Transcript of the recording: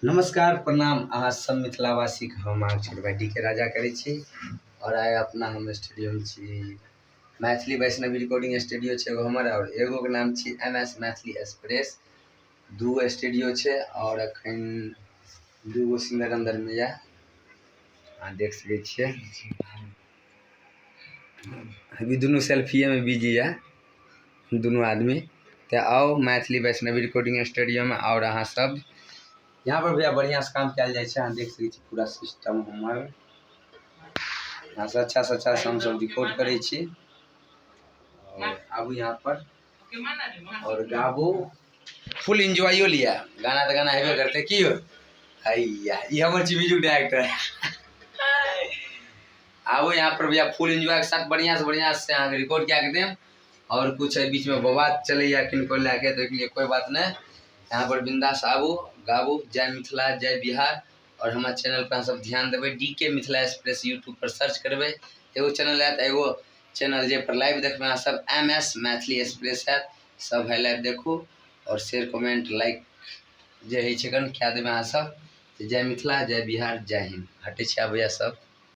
नमस्कार प्रणाम अहाँ सब मिथिलावासी के हम अहाँके छोट भाई डी के राजा करै छी। और आइ अपना हम स्टूडियो में छी मैथिली वैष्णवी रिकॉर्डिंग स्टूडियो छै एगो हमर, और एगो के नाम छी MS मैथिली एक्सप्रेस। दूगो स्टूडियो छै और अखन दूगो सिंगर अंदर में या अहाँ देख सकै छियै। अभी दुनू सेल्फिए में बिजी या दुनू आदमी। तो आओ मैथिली वैष्णवी रिकॉर्डिंग स्टूडियो में और अहाँ सब यहाँ पर भैया बढ़िया से काम कल जाए अहाँ देख सकै छी। पूरा सिस्टम हमर यहाँ से अच्छा से हम सब रिकॉर्ड करै छी। और आबू यहाँ पर और गाबू, फुल इंजॉयो लिया। गाना तो गाना हेबे करते की हो हैया ये हमर छी म्यूजिक डायरेक्टर। आबू यहाँ पर भैया फुल इंजॉय के साथ बढ़िया से अहाँ रिकॉर्ड क्या के देम। और कुछ है बीच में बवाद चले किनको लेके तो लिए कोई बात नहीं, यहाँ पर बिंदास आबू गाबू। जय मिथिला जय बिहार। और हमारे चैनल पर सब ध्यान देवे, DK मिथिला एक्सप्रेस यूट्यूब पर सर्च करबे एगो चैनल है, एगो चैनल जे पर लाइव देखबे अहाँ सब MS मैथिली एक्सप्रेस है। सब है लाइव देखू और शेयर कमेंट लाइक जे है क्या देवे अहाँ सब। जय मिथिला जय बिहार जय हिंद। हटे भैया सब।